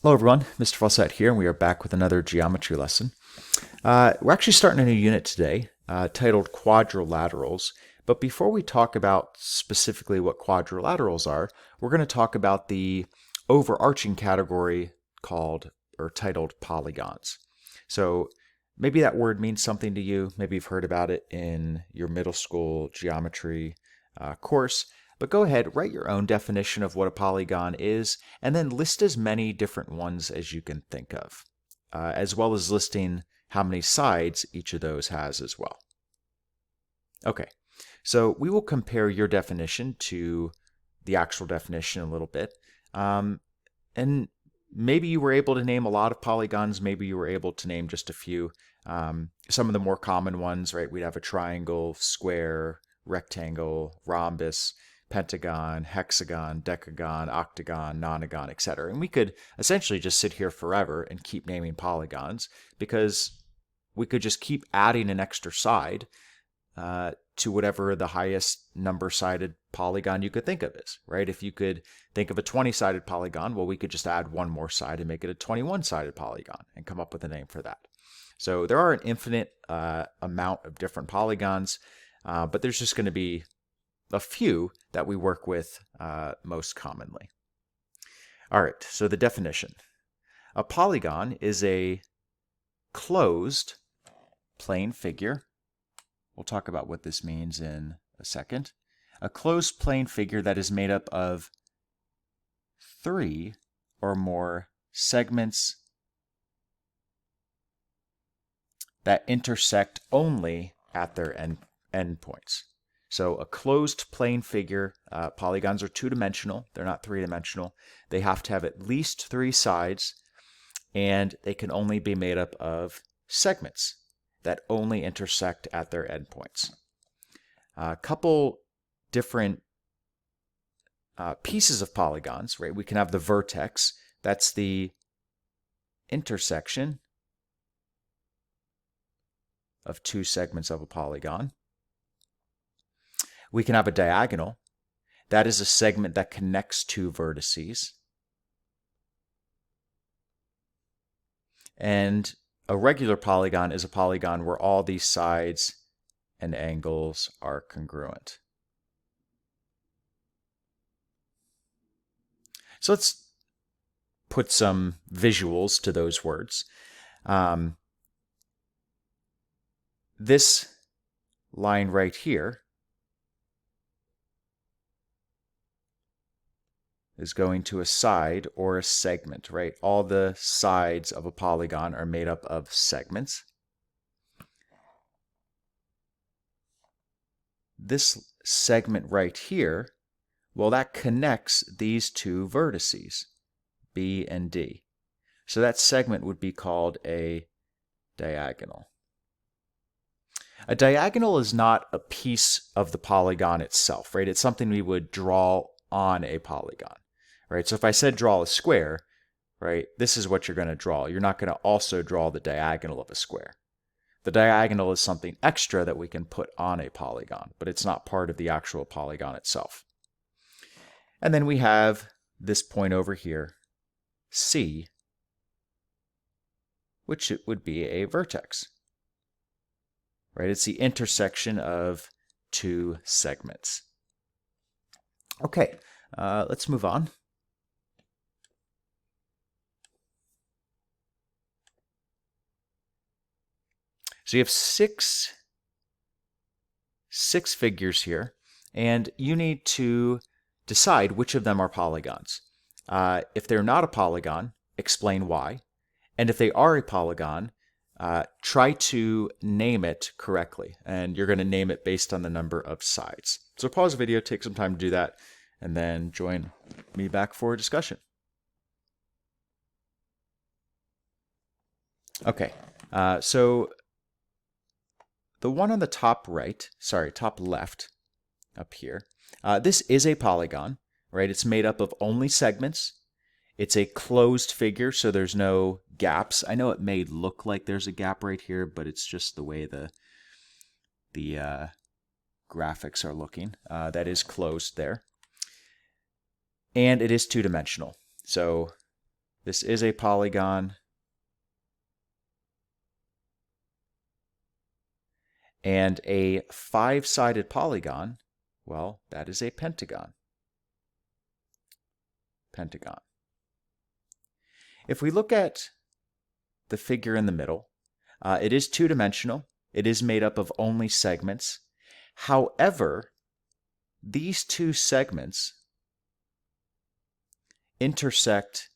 Hello everyone, Mr. Fawcett here, and we are back with another geometry lesson. We're actually starting a new unit today titled Quadrilaterals, but before we talk about specifically what quadrilaterals are, we're going to talk about the overarching category called or titled polygons. So maybe that word means something to you, maybe you've heard about it in your middle school geometry course. But go ahead, write your own definition of what a polygon is, and then list as many different ones as you can think of, as well as listing how many sides each of those has as well. Okay, so we will compare your definition to the actual definition a little bit. And maybe you were able to name a lot of polygons, maybe you were able to name just a few. Some of the more common ones, right? We'd have a triangle, square, rectangle, rhombus, pentagon, hexagon, decagon, octagon, nonagon, etc. And we could essentially just sit here forever and keep naming polygons because we could just keep adding an extra side to whatever the highest number-sided polygon you could think of is, right? If you could think of a 20-sided polygon, well, we could just add one more side and make it a 21-sided polygon and come up with a name for that. So there are an infinite amount of different polygons, but there's just going to be a few that we work with most commonly. All right, so the definition. A polygon is a closed plane figure. We'll talk about what this means in a second. A closed plane figure that is made up of 3 or more segments that intersect only at their endpoints. So a closed plane figure, polygons are two-dimensional. They're not three-dimensional. They have to have at least 3 sides, and they can only be made up of segments that only intersect at their endpoints. A couple different pieces of polygons, right? We can have the vertex. That's the intersection of 2 segments of a polygon. We can have a diagonal. That is a segment that connects 2 vertices. And a regular polygon is a polygon where all these sides and angles are congruent. So let's put some visuals to those words. This line right here is going to a side or a segment, right? All the sides of a polygon are made up of segments. This segment right here, well, that connects these 2 vertices, B and D. So that segment would be called a diagonal. A diagonal is not a piece of the polygon itself, right? It's something we would draw on a polygon, right? So if I said draw a square, right, this is what you're going to draw. You're not going to also draw the diagonal of a square. The diagonal is something extra that we can put on a polygon, but it's not part of the actual polygon itself. And then we have this point over here, C, which it would be a vertex, right? It's the intersection of 2 segments. Okay, let's move on. So you have six figures here, and you need to decide which of them are polygons. If they're not a polygon, explain why. And if they are a polygon, try to name it correctly. And you're going to name it based on the number of sides. So pause the video, take some time to do that, and then join me back for a discussion. Okay, so the one on the top left, up here, this is a polygon, right? It's made up of only segments. It's a closed figure, so there's no gaps. I know it may look like there's a gap right here, but it's just the way the graphics are looking. That is closed there. And it is two-dimensional. So This is a polygon. And a 5-sided polygon, well, that is a pentagon. Pentagon. If we look at the figure in the middle, it is two-dimensional. It is made up of only segments. However, these two segments intersect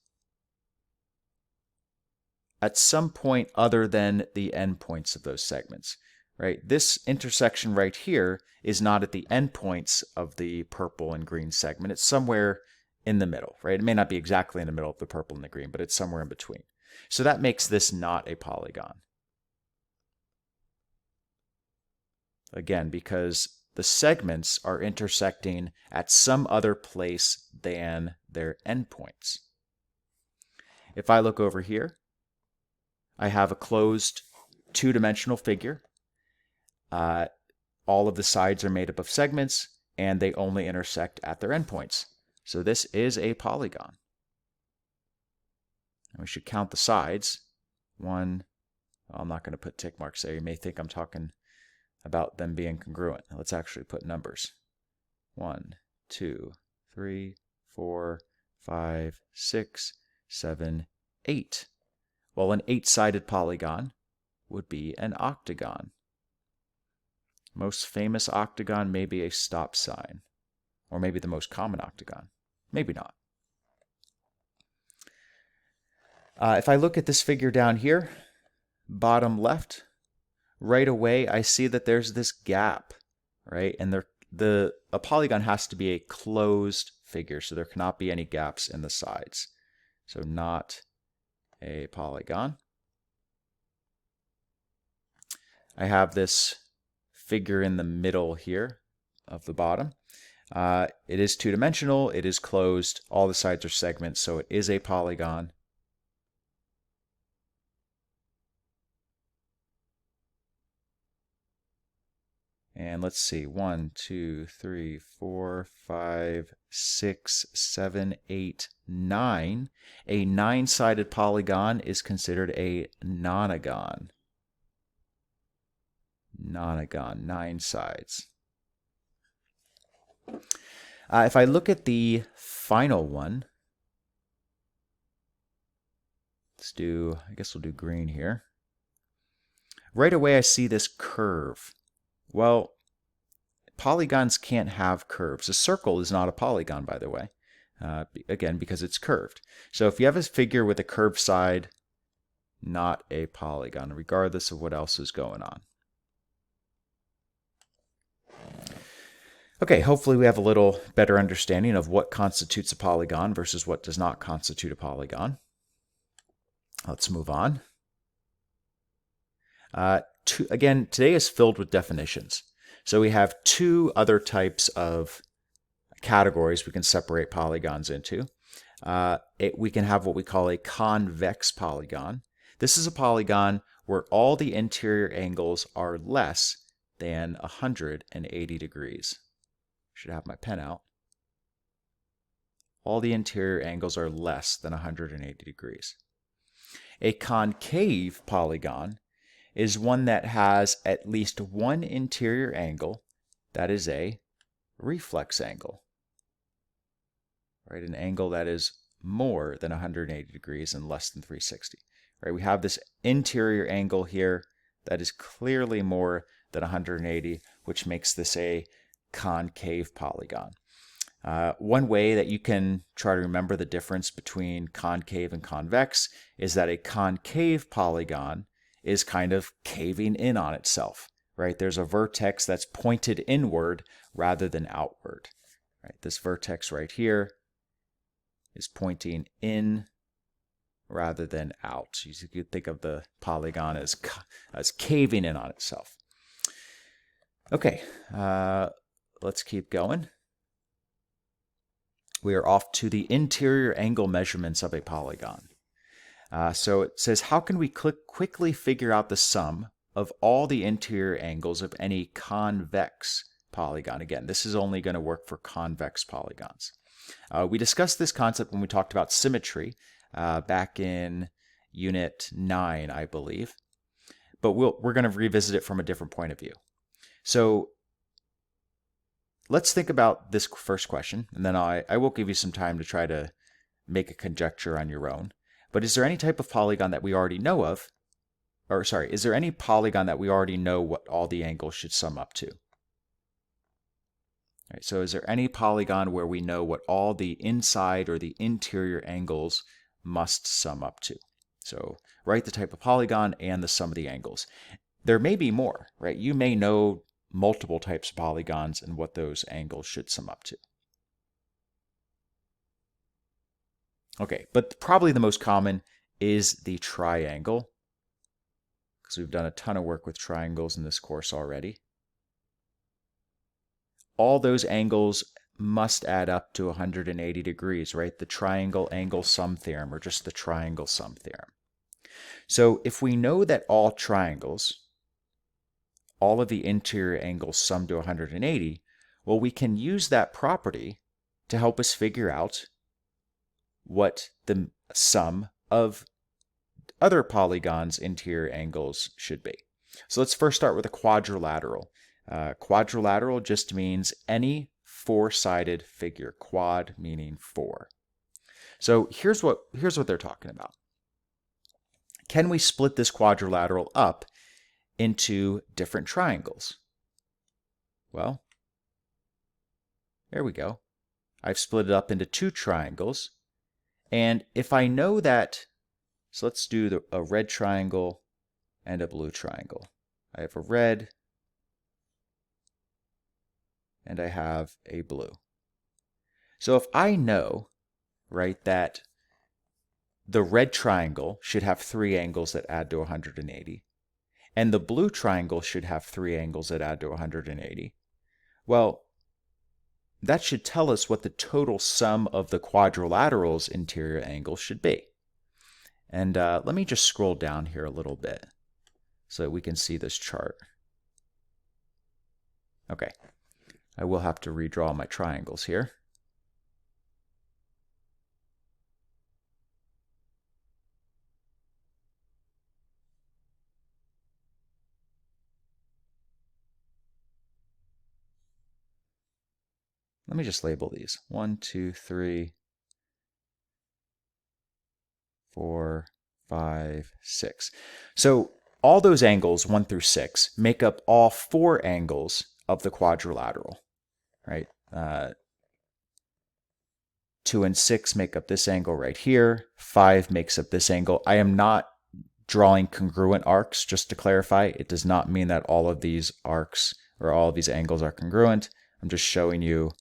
at some point other than the endpoints of those segments, right? This intersection right here is not at the endpoints of the purple and green segment. It's somewhere in the middle, right? It may not be exactly in the middle of the purple and the green, but it's somewhere in between. So that makes this not a polygon. Again, because the segments are intersecting at some other place than their endpoints. If I look over here, I have a closed two-dimensional figure. All of the sides are made up of segments, and they only intersect at their endpoints. So this is a polygon. And we should count the sides. One, well, I'm not going to put tick marks there. You may think I'm talking about them being congruent. Let's actually put numbers. 1, 2, 3, 4, 5, 6, 7, 8. Well, an 8-sided polygon would be an octagon. Most famous octagon may be a stop sign, or maybe the most common octagon. Maybe not. If I look at this figure down here, bottom left, right away I see that there's this gap, right? And a polygon has to be a closed figure, so there cannot be any gaps in the sides. So not a polygon. I have this figure in the middle here of the bottom. It is two-dimensional, it is closed, all the sides are segments, so it is a polygon. And let's see, 1, 2, 3, 4, 5, 6, 7, 8, 9. A 9-sided polygon is considered a nonagon. Nonagon, 9 sides. If I look at the final one, I guess we'll do green here. Right away I see this curve. Well, polygons can't have curves. A circle is not a polygon, by the way, again, because it's curved. So if you have a figure with a curved side, not a polygon, regardless of what else is going on. Okay, hopefully we have a little better understanding of what constitutes a polygon versus what does not constitute a polygon. Let's move on. Again, today is filled with definitions. So we have two other types of categories we can separate polygons into. We can have what we call a convex polygon. This is a polygon where all the interior angles are less than 180 degrees. Should have my pen out. All the interior angles are less than 180 degrees. A concave polygon is one that has at least one interior angle that is a reflex angle, right? An angle that is more than 180 degrees and less than 360, right? We have this interior angle here that is clearly more than 180, which makes this a concave polygon. One way that you can try to remember the difference between concave and convex is that a concave polygon is kind of caving in on itself, right? There's a vertex that's pointed inward rather than outward, right? This vertex right here is pointing in rather than out. You could think of the polygon as caving in on itself. Okay, let's keep going. We are off to the interior angle measurements of a polygon. So it says, how can we quickly figure out the sum of all the interior angles of any convex polygon? Again, this is only going to work for convex polygons. We discussed this concept when we talked about symmetry, back in Unit 9, I believe. But we're going to revisit it from a different point of view. So let's think about this first question, and then I will give you some time to try to make a conjecture on your own. But is there any type of polygon that we already know of? Or sorry, is there any polygon that we already know what all the angles should sum up to? All right, so is there any polygon where we know what all the inside or the interior angles must sum up to? So write the type of polygon and the sum of the angles. There may be more, right? You may know multiple types of polygons and what those angles should sum up to. Okay, but probably the most common is the triangle, because we've done a ton of work with triangles in this course already. All those angles must add up to 180 degrees, right? The triangle angle sum theorem, or just the triangle sum theorem. So if we know that all triangles, all of the interior angles sum to 180, well, we can use that property to help us figure out what the sum of other polygons' interior angles should be. So let's first start with a quadrilateral. Quadrilateral just means any four-sided figure, quad meaning four. So here's what they're talking about. Can we split this quadrilateral up into different triangles? Well, there we go. I've split it up into two triangles. And if I know that, so let's do a red triangle and a blue triangle. I have a red and I have a blue. So if I know, right, that the red triangle should have three angles that add to 180, and the blue triangle should have three angles that add to 180, well, that should tell us what the total sum of the quadrilateral's interior angles should be. And let me just scroll down here a little bit so that we can see this chart. Okay, I will have to redraw my triangles here. Let me just label these. 1, 2, 3, 4, 5, 6. So all those angles, 1 through 6, make up all four angles of the quadrilateral, right? 2 and 6 make up this angle right here. 5 makes up this angle. I am not drawing congruent arcs, just to clarify. It does not mean that all of these arcs or all of these angles are congruent. I'm just showing you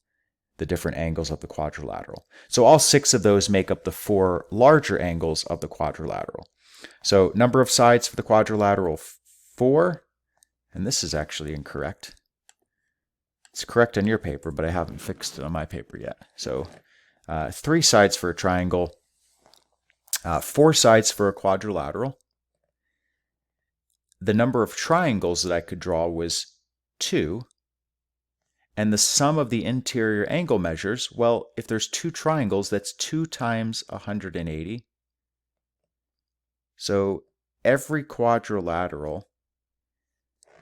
the different angles of the quadrilateral. So all 6 of those make up the 4 larger angles of the quadrilateral. So number of sides for the quadrilateral, 4. And this is actually incorrect. It's correct on your paper, but I haven't fixed it on my paper yet. So 3 sides for a triangle, 4 sides for a quadrilateral. The number of triangles that I could draw was 2. And the sum of the interior angle measures, well, if there's 2 triangles, that's 2 times 180. So every quadrilateral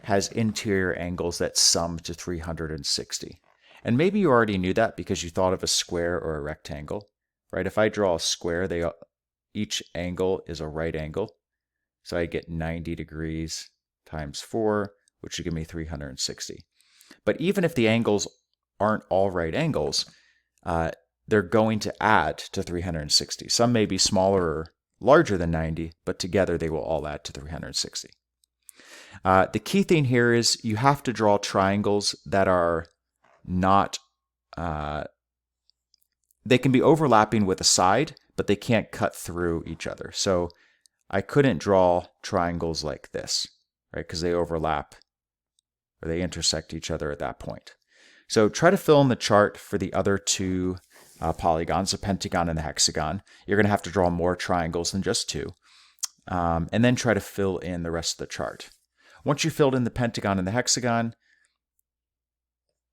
has interior angles that sum to 360. And maybe you already knew that because you thought of a square or a rectangle, right? If I draw a square, each angle is a right angle. So I get 90 degrees times 4, which would give me 360. But even if the angles aren't all right angles, they're going to add to 360. Some may be smaller or larger than 90, but together they will all add to 360. The key thing here is you have to draw triangles that are not, they can be overlapping with a side, but they can't cut through each other. So I couldn't draw triangles like this, right? Because they overlap or they intersect each other at that point. So try to fill in the chart for the other 2 polygons, the pentagon and the hexagon. You're going to have to draw more triangles than just 2. And then try to fill in the rest of the chart. Once you filled in the pentagon and the hexagon,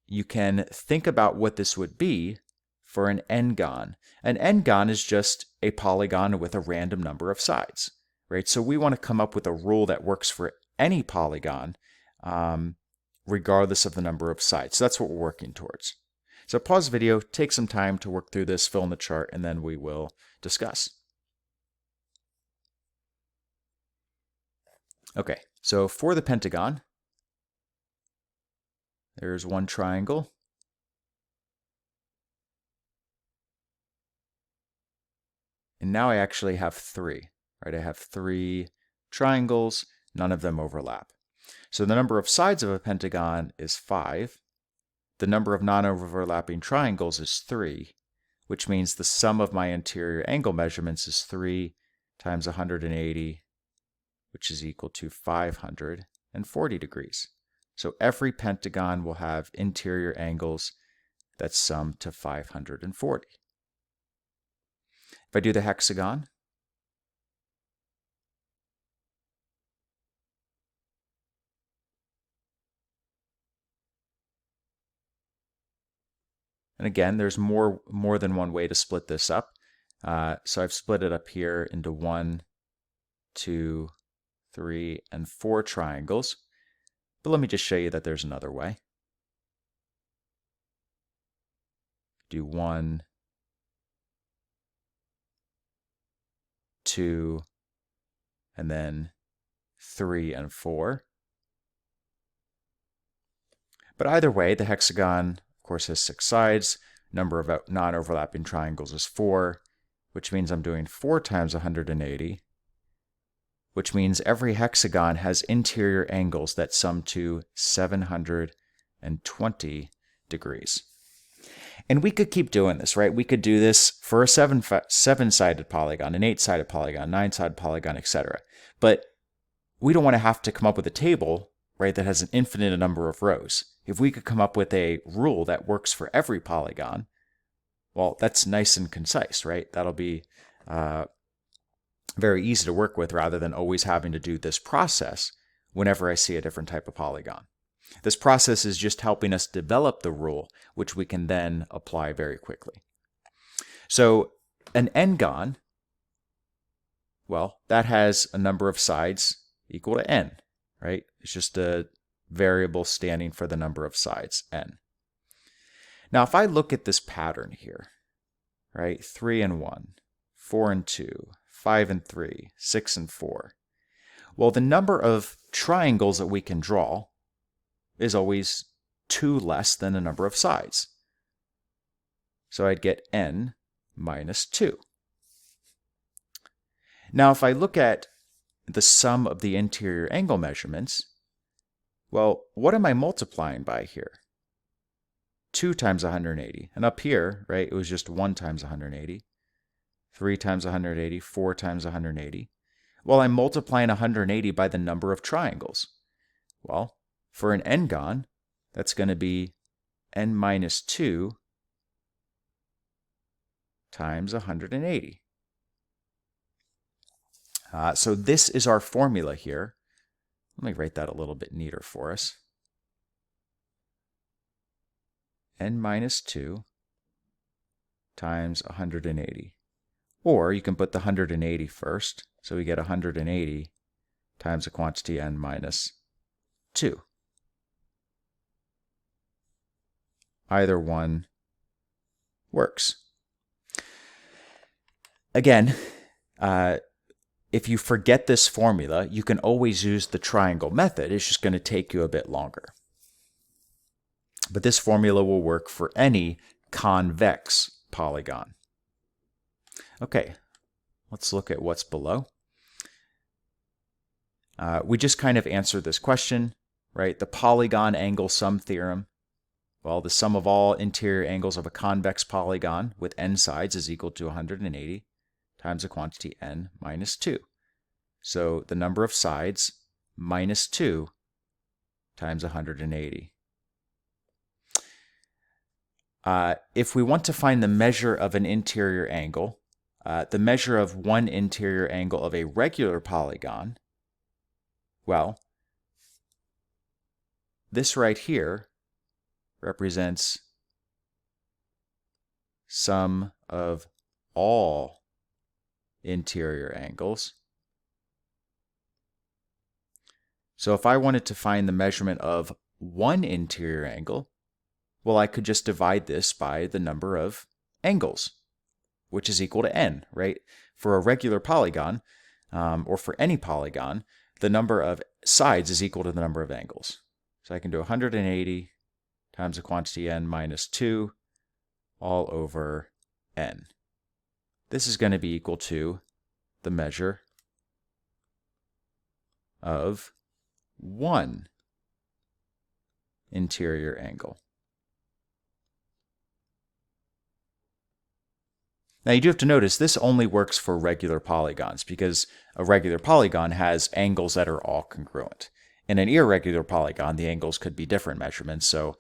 you can think about what this would be for an n-gon. An n-gon is just a polygon with a random number of sides, right? So we want to come up with a rule that works for any polygon, regardless of the number of sides. So that's what we're working towards. So pause the video, take some time to work through this, fill in the chart, and then we will discuss. Okay, so for the pentagon, there's one triangle. And now I actually have three, right? I have three triangles, none of them overlap. So the number of sides of a pentagon is 5. The number of non-overlapping triangles is 3, which means the sum of my interior angle measurements is 3 times 180, which is equal to 540 degrees. So every pentagon will have interior angles that sum to 540. If I do the hexagon, and again, there's more than one way to split this up. So I've split it up here into 1, 2, 3, and 4 triangles. But let me just show you that there's another way. Do 1, 2, and then 3 and 4. But either way, the hexagon, of course, has 6 sides. Number of non-overlapping triangles is 4, which means I'm doing 4 times 180, which means every hexagon has interior angles that sum to 720 degrees. And we could keep doing this, right? We could do this for a 7-sided polygon, an 8-sided polygon, 9-sided polygon, etc. But we don't want to have to come up with a table, right, that has an infinite number of rows. If we could come up with a rule that works for every polygon, well, that's nice and concise, right? That'll be very easy to work with rather than always having to do this process whenever I see a different type of polygon. This process is just helping us develop the rule, which we can then apply very quickly. So an n-gon, well, that has a number of sides equal to n, right? It's just a variable standing for the number of sides, n. Now, if I look at this pattern here, right, 3 and 1, 4 and 2, 5 and 3, 6 and 4, well, the number of triangles that we can draw is always 2 less than the number of sides. So I'd get n minus 2. Now, if I look at the sum of the interior angle measurements, well, what am I multiplying by here? 2 times 180. And up here, right, it was just 1 times 180. 3 times 180, 4 times 180. Well, I'm multiplying 180 by the number of triangles. Well, for an n-gon, that's going to be n minus 2 times 180. So this is our formula here. Let me write that a little bit neater for us. N minus 2 times 180. Or you can put the 180 first. So we get 180 times the quantity n minus 2. Either one works. Again, if you forget this formula, you can always use the triangle method. It's just going to take you a bit longer. But this formula will work for any convex polygon. Okay, let's look at what's below. We just kind of answered this question, right? The polygon angle sum theorem. Well, the sum of all interior angles of a convex polygon with n sides is equal to 180 times the quantity n minus 2. So the number of sides minus 2 times 180. If we want to find the measure of an interior angle, the measure of one interior angle of a regular polygon, well, this right here represents sum of all interior angles. So if I wanted to find the measurement of one interior angle, well, I could just divide this by the number of angles, which is equal to n, right? For a regular polygon, or for any polygon, the number of sides is equal to the number of angles. So I can do 180 times the quantity n minus 2 all over n. This is going to be equal to the measure of one interior angle. Now you do have to notice this only works for regular polygons because a regular polygon has angles that are all congruent. In an irregular polygon, the angles could be different measurements, so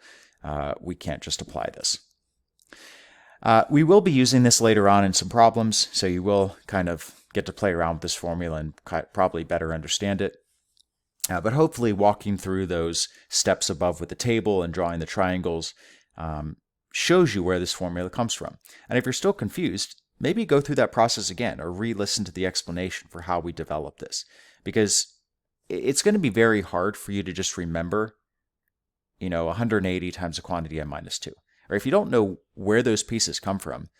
we can't just apply this. We will be using this later on in some problems, so you will kind of get to play around with this formula and probably better understand it. But hopefully walking through those steps above with the table and drawing the triangles shows you where this formula comes from. And if you're still confused, maybe go through that process again or re-listen to the explanation for how we developed this. Because it's going to be very hard for you to just remember, 180 times the quantity n minus 2. Or if you don't know where those pieces come from,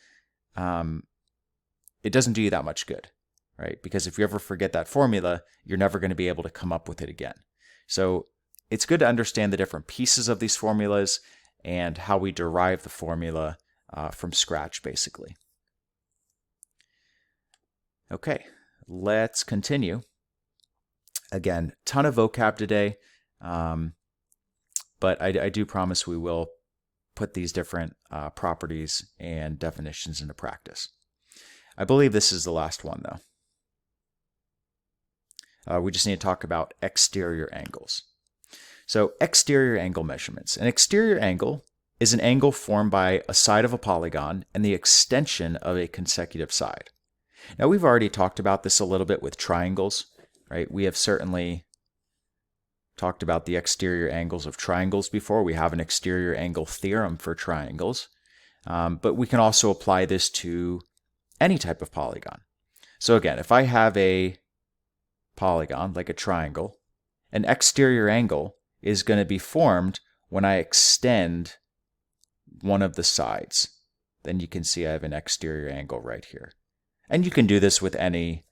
it doesn't do you that much good, right? Because if you ever forget that formula, you're never going to be able to come up with it again. So it's good to understand the different pieces of these formulas and how we derive the formula from scratch, basically. Okay, let's continue. Again, ton of vocab today, but I do promise we will put these different properties and definitions into practice. I believe this is the last one, though. We just need to talk about exterior angles. So exterior angle measurements. An exterior angle is an angle formed by a side of a polygon and the extension of a consecutive side. Now we've already talked about this a little bit with triangles, right? We have certainly talked about the exterior angles of triangles before. We have an exterior angle theorem for triangles, but we can also apply this to any type of polygon. So again, if I have a polygon like a triangle, an exterior angle is going to be formed when I extend one of the sides. Then you can see I have an exterior angle right here. And you can do this with any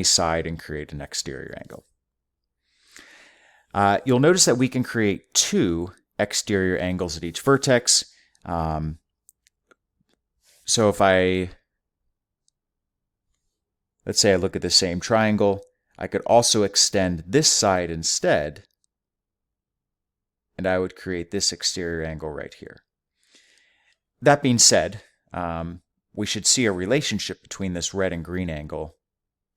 side and create an exterior angle. You'll notice that we can create two exterior angles at each vertex. So if let's say I look at the same triangle, I could also extend this side instead, and I would create this exterior angle right here. That being said, we should see a relationship between this red and green angle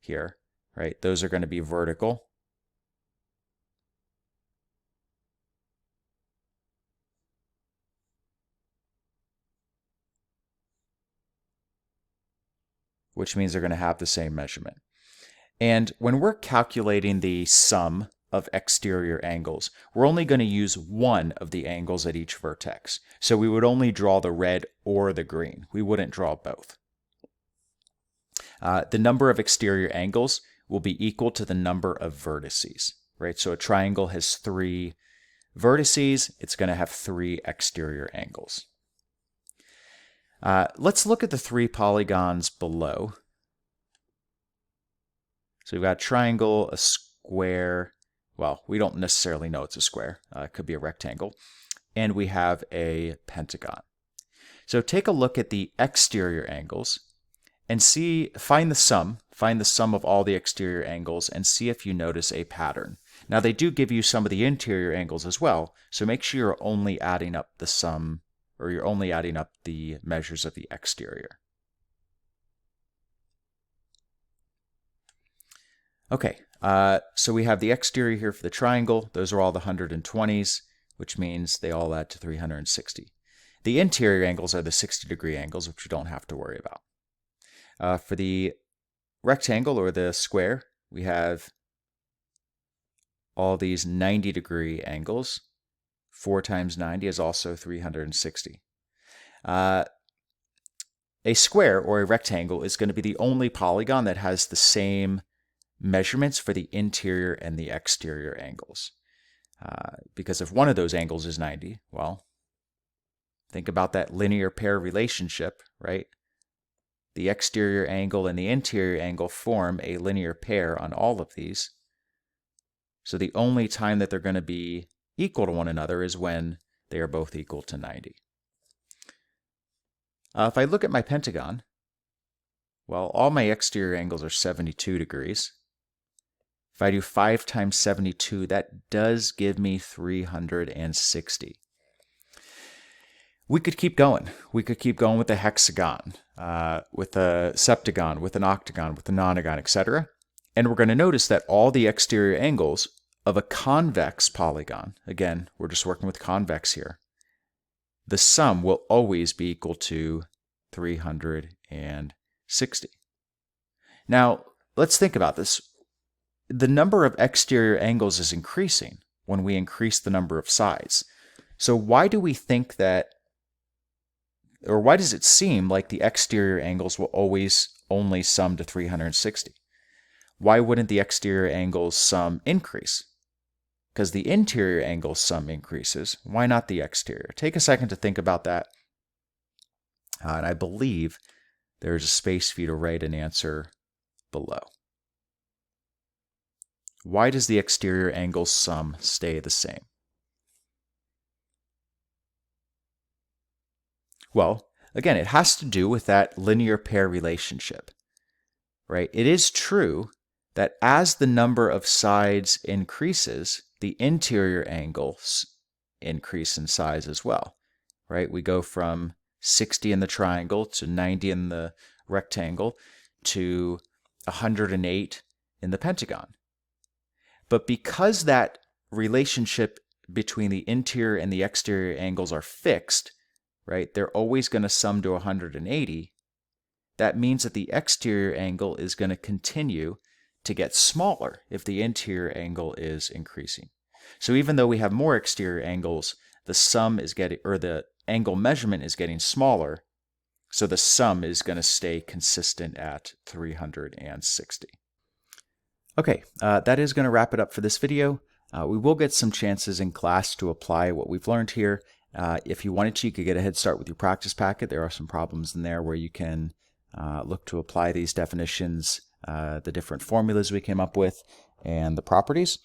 here, right? Those are going to be vertical. Which means they're going to have the same measurement. And when we're calculating the sum of exterior angles, we're only going to use one of the angles at each vertex. So we would only draw the red or the green. We wouldn't draw both. The number of exterior angles will be equal to the number of vertices, right? So a triangle has 3 vertices. It's going to have 3 exterior angles. Let's look at the 3 polygons below. So we've got a triangle, a square. Well, we don't necessarily know it's a square. It could be a rectangle. And we have a pentagon. So take a look at the exterior angles and find the sum of all the exterior angles and see if you notice a pattern. Now they do give you some of the interior angles as well, so make sure you're only adding up the sum, or you're only adding up the measures of the exterior. Okay, so we have the exterior here for the triangle. Those are all the 120s, which means they all add to 360. The interior angles are the 60-degree angles, which you don't have to worry about. For the rectangle or the square, we have all these 90-degree angles. 4 times 90 is also 360. a square or a rectangle is going to be the only polygon that has the same measurements for the interior and the exterior angles. Because if one of those angles is 90, well, think about that linear pair relationship, right? The exterior angle and the interior angle form a linear pair on all of these. So the only time that they're going to be equal to one another is when they are both equal to 90. If I look at my pentagon, well, all my exterior angles are 72 degrees. If I do 5 times 72, that does give me 360. We could keep going. We could keep going with the hexagon, with a septagon, with an octagon, with a nonagon, etc. And we're going to notice that all the exterior angles of a convex polygon, again, we're just working with convex here, the sum will always be equal to 360. Now, let's think about this. The number of exterior angles is increasing when we increase the number of sides. So why do we think that, or why does it seem like the exterior angles will always only sum to 360? Why wouldn't the exterior angles sum increase? Because the interior angle sum increases. Why not the exterior? Take a second to think about that. And I believe there's a space for you to write an answer below. Why does the exterior angle sum stay the same? Well, again, it has to do with that linear pair relationship, right? It is true that as the number of sides increases, the interior angles increase in size as well, right? We go from 60 in the triangle to 90 in the rectangle to 108 in the pentagon. But because that relationship between the interior and the exterior angles are fixed, right, they're always going to sum to 180, that means that the exterior angle is going to continue to get smaller if the interior angle is increasing. So even though we have more exterior angles, the sum is getting, or the angle measurement is getting smaller, so the sum is going to stay consistent at 360. Okay, that is going to wrap it up for this video. We will get some chances in class to apply what we've learned here. If you wanted to, you could get a head start with your practice packet. There are some problems in there where you can look to apply these definitions, the different formulas we came up with, and the properties.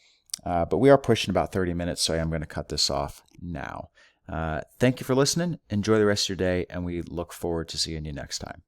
But we are pushing about 30 minutes, so I am going to cut this off now. Thank you for listening. Enjoy the rest of your day, and we look forward to seeing you next time.